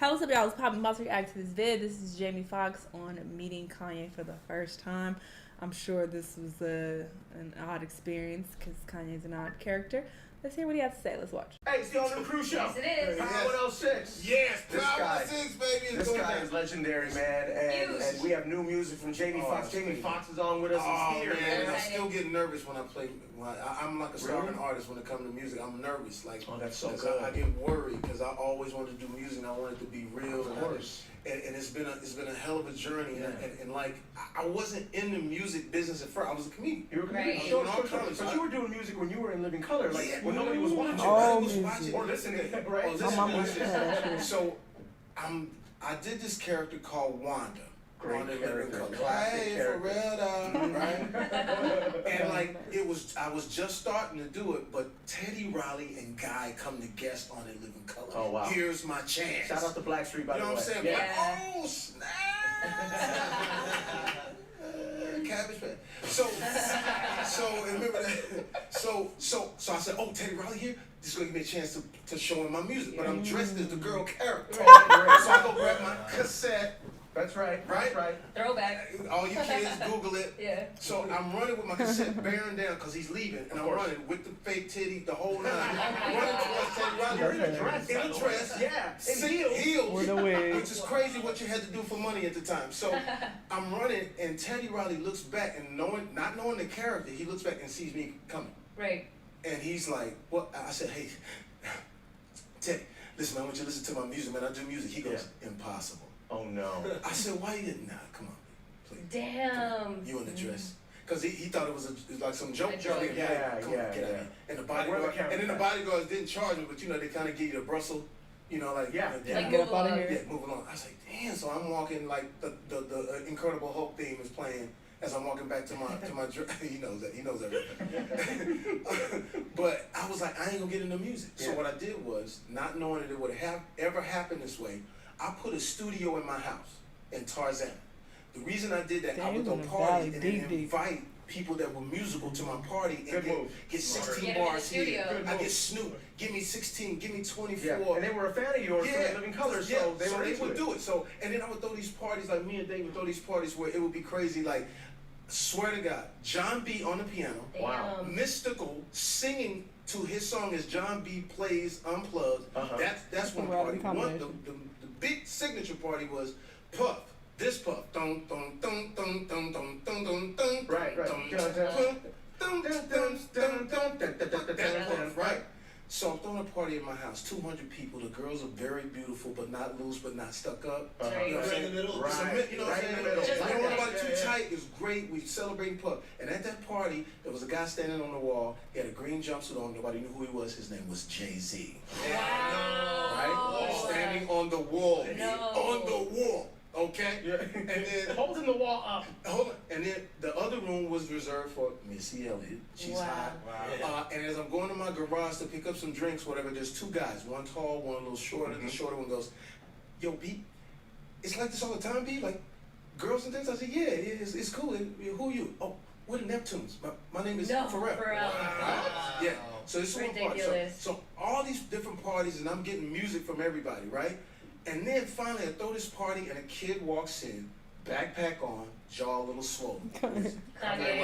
How's up, y'all? It's Poppin' about to react to this vid. This is Jamie Foxx on meeting Kanye for the first time. I'm sure this was an odd experience because Kanye's an odd character. Let's hear what he has to say. Let's watch. Hey, it's the All New Crew Show. Yes, it is. Power 106. Yes, This Power guy- 106, baby. This guy is legendary, man. And we have new music from Jamie Foxx. Jamie Foxx is on with us. Oh, He's here, man. man. I still get nervous when I play. I'm like a starving Really? artist when it comes to music. I'm nervous. Like, Oh, that's so 'cause good. I get worried because I always wanted to do music and I want it to be real. Of course. And it's been a hell of a journey. And like, I wasn't in the music business at first. I was a comedian. You were Right. sure, All sure. colors. But you were doing music when you were in Living Color, like Yeah. when nobody was watching. Oh, Nobody was music. watching Or listening, right? Oh, My listen, mama listen. used to have that shit. So, I did this character called Wanda. Great Wanda character, Living Color. classic Hey, character. for real though, right? And like I was just starting to do it, but Teddy Riley and Guy come to guest on it Living Color. Oh, wow. Here's my chance. Shout out to Blackstreet, by You the know way. what I'm saying? Yeah. Like, oh snap! Cabbage Patch. So remember that. So I said, oh, Teddy Riley here. This is gonna give me a chance to show him my music, but I'm dressed as the girl character. So I go grab my cassette. That's right. Right? That's right. Throwback. All you kids Google it. Yeah. So I'm running with my cassette bearing down because he's leaving, and I'm running with the fake titty, the whole nine. Running towards Teddy Riley. You're in a dress. In a dress. Yeah. In Heels. With a wig. Which is crazy what you had to do for money at the time. So I'm running, and Teddy Riley looks back, and not knowing the character, he looks back and sees me coming. Right. And he's like, what? I said, hey, Teddy, listen, man, I want you to listen to my music, man. I do music. He goes, impossible. Oh, no. I said, why you didn't? Nah, come on, please. Damn. You in the dress. Because he thought it was like some joke. A joke. Like, Yeah. Come on, get out of here. And the Where the bodyguard, camera and then the at? bodyguards didn't charge me, but you know, they kind of give you the Brussels, you know, like, Yeah. you know, Like Get up Google out of up. here. yeah, moving on. I was like, damn. So I'm walking like the Incredible Hulk theme is playing as I'm walking back to my he knows that. He knows everything. But I was like, I ain't gonna get into music. So Yeah. what I did was, not knowing that it would have ever happened this way, I put a studio in my house in Tarzan. The reason I did that, I Damn, would you go in the party valley, and deep, then deep. invite people that were musical to my party and Good move. get 16 Get 'em in the bars studio. here. Good I move. get Snoop, give me 16, give me 24. Yeah. And they were a fan of yours from Living Color, so they were into would it. do it. So and then I would throw these parties, like me and Dave would throw these parties where it would be crazy. Like, swear to God, John B on the piano, Wow. Damn. Mystical singing to his song as John B plays Unplugged. Uh-huh. That's one Right, party. combination. The big signature party was Puff. This Puff. Dun, dun, dun, dun, dun, dun, dun, dun, dun, Right. dun, dun, dun, dun, dun, dun, dun, dun, dun, dun, right. So I'm throwing a party at my house, 200 people. The girls are very beautiful, but not loose, but not stuck up. Uh-huh. You know what I'm saying? Right in the middle. It's a Right. you know what Right I'm in saying? the middle. Just Like don't want that. nobody too Yeah, yeah. tight. It's great. We celebrating Puff. And at that party, there was a guy standing on the wall. He had a green jumpsuit on. Nobody knew who he was. His name was Jay-Z. Wow. Right? Standing on the wall. No. On the wall. Okay? Yeah. And then Holding the wall up. hold on. And then the other room was reserved for Missy Elliott. She's Wow. hot. And as I'm going to my garage to pick up some drinks, whatever, there's two guys, one tall, one a little shorter. The shorter one goes, yo, B, it's like this all the time, B? Like, girls and things? I said, yeah, it's cool. Who are you? Oh, we're the Neptunes. My name is No, Pharrell. Pharrell. Right? Yeah. So this is one party. Ridiculous. So all these different parties, and I'm getting music from everybody, right? And then finally, I throw this party, and a kid walks in, backpack on, jaw a little swollen. Kanye. Kanye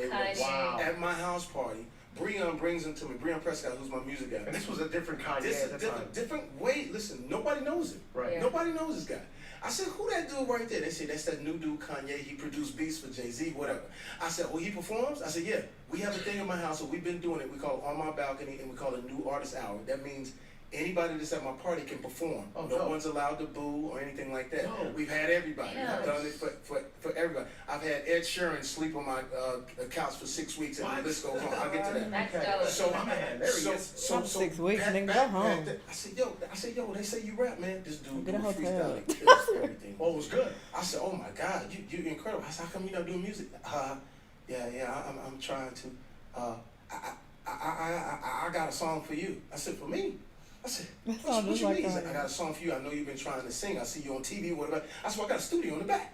West. Wow. At my house party, Breon brings him to me. Breon Prescott, who's my music guy. And this was a different Kanye This at is the time. different way. Listen, nobody knows him. Right. Yeah. Nobody knows this guy. I said, who that dude right there? They said, that's that new dude, Kanye. He produced beats for Jay-Z, whatever. I said, well, he performs? I said, yeah. We have a thing in my house, so we've been doing it. We call it On My Balcony, and we call it New Artist Hour. That means anybody that's at my party can perform. Oh, no dope. one's allowed to boo or anything like that. Dope. We've had everybody. Yeah. I've done it for everybody. I've had Ed Sheeran sleep on my couch for 6 weeks, and the list goes on. I'll get to that. That's Okay. dope. So, Man, there he is. Not 6 weeks, nigga, go home. I said, yo, they say you rap, man. This dude Get a hotel. freestyle, he kills everything. Oh, it was good. I said, oh my God, you're incredible. I said, how come you're not doing music? I'm trying to. I got a song for you. I said, for me? I said, That what sounds you just mean? like He said, that. I got a song for you. I know you've been trying to sing. I see you on TV or whatever. I said, well, I got a studio in the back.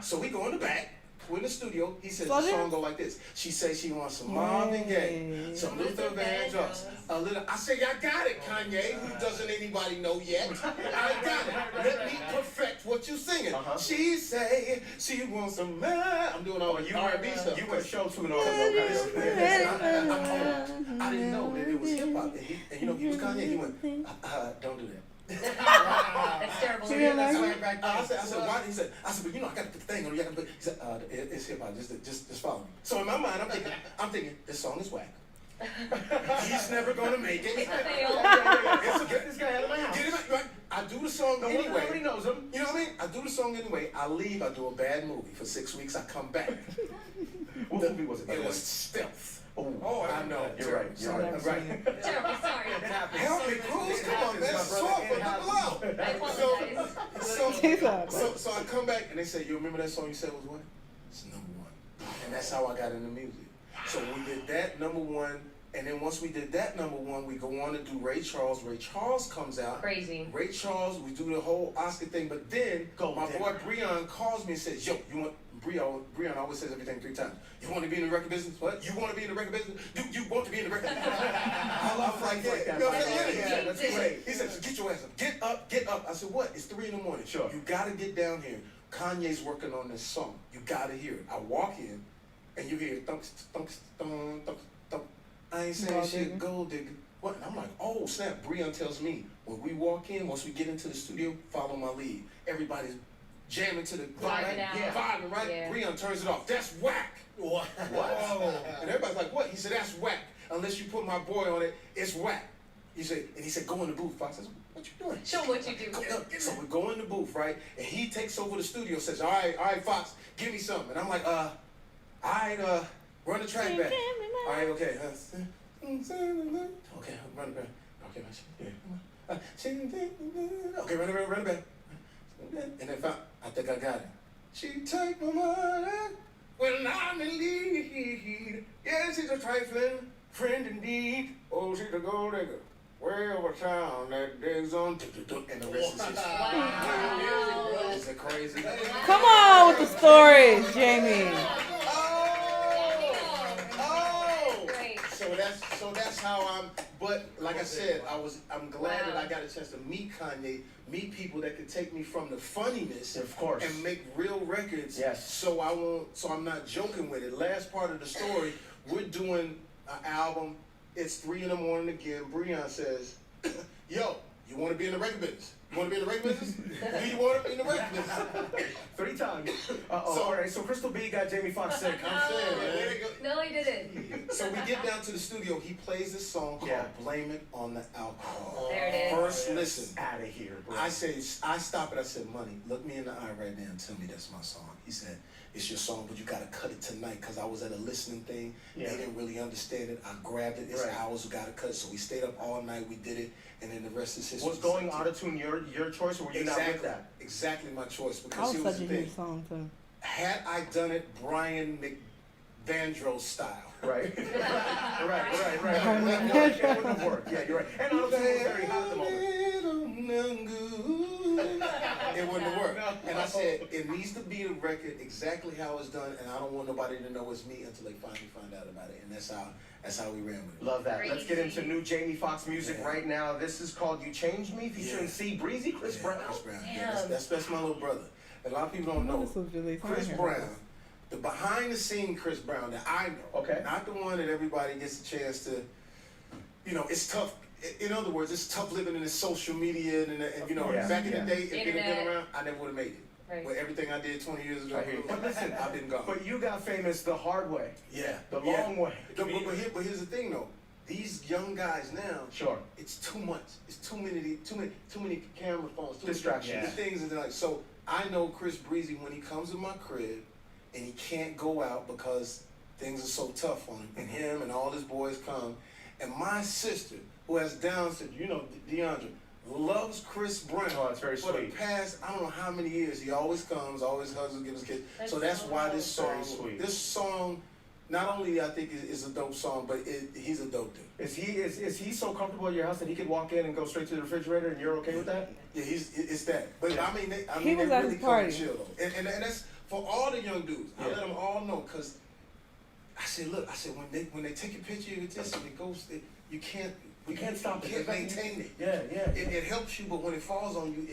So we go in the back. we're in the studio. He says Slow the song down. go like this. She says she wants some Marvin Gaye, some Luther Vandross, a little. I say, I got it, Kanye. Who doesn't anybody know yet? I got it. Let me perfect what you singing. She say she wants some. I'm doing all the R&B stuff. You went show tune on I didn't know that it was hip hop, and you know he was Kanye. He went, don't do that. That's terrible. So yeah, that's right back then. I said, why? He said, but you know, I got to put the thing on. You got to put. He said, it's hip hop. Just follow me. So in my mind, I'm thinking, this song is whack. He's never gonna make it. It's a fail. Get this guy out of my house. Get him right. I do the song anyway. Nobody knows him. You know what I mean? I do the song anyway. I leave. I do a bad movie for 6 weeks. I come back. What movie was it? It was Stealth. Oh, I know. You're right. Sorry. I'm right. Terrible, sorry. Help me, Cruz. Come on, man. Soft for the I apologize. So I come back and they say, you remember that song you said was what? It's number one. And that's how I got into music. So we did that number one. And then once we did that number one, we go on to do Ray Charles. Ray Charles comes out. Crazy. Ray Charles, we do the whole Oscar thing. But then my boy Breon calls me and says, yo, you want... Breon always says everything 3 times. You want to be in the record business? What? You want to be in the record business? You want to be in the record business? I love like that. You know what I'm saying? Yeah, that's great. He said, get your ass up. Get up. I said, what? It's 3 in the morning. Sure. You got to get down here. Kanye's working on this song. You got to hear it. I walk in, and you hear thunk, thunk, thunk, thunk, thunk. I ain't saying shit, gold digger. What? And I'm like, oh, snap. Breon tells me, when we walk in, once we get into the studio, follow my lead. Everybody's jamming to the Vibing out. vibing, right? Yeah. Breon turns it off. That's whack. What? And everybody's like, what? He said, that's whack. Unless you put my boy on it, it's whack. He said, go in the booth. I said, what you doing? Show what you do. So we go in the booth, right? And he takes over the studio, says, all right, Foxx, give me something. And I'm like, all right, run the track back. All right, okay. Okay, run it back. Okay, okay, run it back. And then I think I got it. She take my money when I'm in need. Yeah, she's a trifling friend indeed. Oh, she's a gold digger. Way over town that digs on. And the rest is history. Wow. Is it crazy? Come on with the stories, Jamie. Great. So that's how I'm. But like I said, I'm glad that I got a chance to meet Kanye, meet people that could take me from the funniness, Of course. and make real records. Yes. So I'm not joking with it. Last part of the story, we're doing an album. It's 3 in the morning again. Breon says, "Yo, you want to be in the record business? You want to be in the record business? Do you want to be in the record business?" 3 times. All right, so Crystal B got Jamie Foxx sick. I'm saying, man. No, he didn't. So we get down to the studio. He plays this song called "Blame It on the Alcohol." There it is. First listen. Out of here, bro. I stop it. I said, "Money, look me in the eye right now and tell me that's my song." He said, "It's your song, but you gotta cut it tonight." Because I was at a listening thing. Yeah. They didn't really understand it. I grabbed it. It's ours. We gotta cut it. So we stayed up all night. We did it, and then the rest is history. Was going auto-tune your choice, or were you not with that? Exactly my choice. That Because was here's such a the thing. huge song too. Had I done it Brian McVandross style. Right. Right. It wouldn't have worked. Yeah, you're right. And auto-tune was very hot at the moment. It wouldn't have worked. And I said, it needs to be the record exactly how it's done, and I don't want nobody to know it's me until they finally find out about it. And that's how we ran with it. Love that. Let's get into new Jamie Foxx music right now. This is called "You Changed Me," featuring C Breezy, Chris Brown. Chris Brown. Yeah, that's my little brother. A lot of people don't know. Chris Brown, the behind the scene Chris Brown that I know. Okay. Not the one that everybody gets a chance to, it's tough. In other words, it's tough living in this social media and back in the day, if it had been around, I never would have made it. Right. With everything I did 20 years ago, I hear you. But listen, I've been gone. But you got famous the hard way. Yeah. The long way. But here's the thing though. These young guys now, Sure. it's too much. It's too many camera phones, too Distractions. many things, and like so. I know Chris Breezy when he comes to my crib, and he can't go out because things are so tough on him. And him and all his boys come, and my sister, who has Down syndrome, DeAndre, loves Chris Brown. Oh, that's very For sweet. the past, I don't know how many years, he always comes, always hugs and gives us kids. That's So that's why this Very song, sweet. not only I think is a dope song, but he's a dope dude. Is he so comfortable at your house that he could walk in and go straight to the refrigerator and you're okay with that? Yeah, it's that. But Yeah. I mean, He was they at really his come and party. chill though, and that's for all the young dudes. I let them all know, because I said, look, when they take a picture of this and it goes, you can't stop it. You can't maintain it. Yeah. It helps you, but when it falls on you,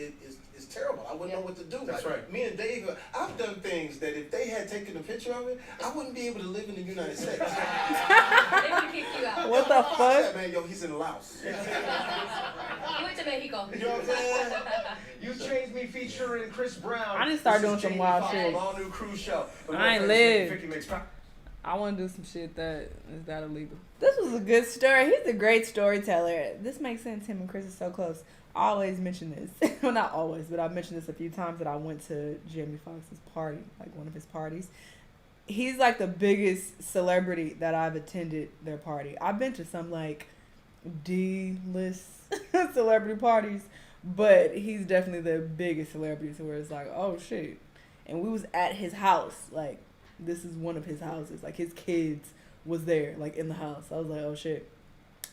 it's terrible. I wouldn't know what to do. That's right. Me and Dave, I've done things that if they had taken a picture of it, I wouldn't be able to live in the United States. They would kick you out. What the fuck? Man, yo, he's in Laos. You went to Mexico. You know what I'm saying? You Changed Me featuring Chris Brown. I need to start This doing is some Jamie wild Foxx shit. All new cruise show. I ain't live. 50 mix. I want to do some shit that is that illegal. This was a good story. He's a great storyteller. This makes sense. Him and Chris are so close. I always mention this. Well, not always, but I've mentioned this a few times that I went to Jamie Foxx's party, like one of his parties. He's like the biggest celebrity that I've attended their party. I've been to some like D-list celebrity parties, but he's definitely the biggest celebrity. So where it's like, oh shit. And we was at his house, like, this is one of his houses. Like, his kids was there, like, in the house. I was like, oh, shit.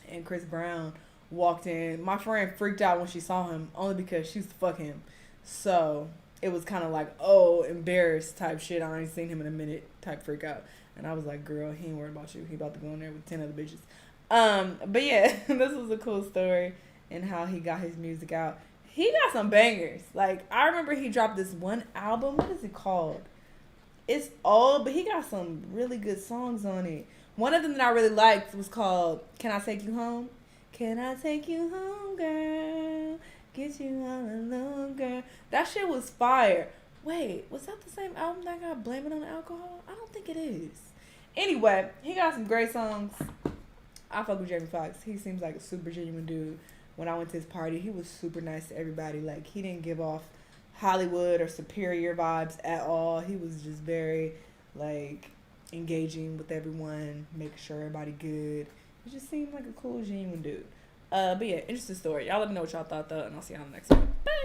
And Chris Brown walked in. My friend freaked out when she saw him, only because she used to fuck him. So, it was kind of like, oh, embarrassed type shit. I ain't seen him in a minute type freak out. And I was like, girl, he ain't worried about you. He about to go in there with 10 other bitches. But, yeah, this was a cool story and how he got his music out. He got some bangers. Like, I remember he dropped this one album. What is it called? It's old, but he got some really good songs on it. One of them that I really liked was called Can I Take You Home? Can I take you home, girl? Get you all alone, girl. That shit was fire. Wait, was that the same album that got Blame It on Alcohol? I don't think it is. Anyway, he got some great songs. I fuck with Jamie Foxx. He seems like a super genuine dude. When I went to his party, he was super nice to everybody. Like, he didn't give off Hollywood or superior vibes at all. He was just very, like, engaging with everyone, making sure everybody good. He just seemed like a cool, genuine dude. But yeah, interesting story. Y'all let me know what y'all thought, though, and I'll see y'all on the next one. Bye!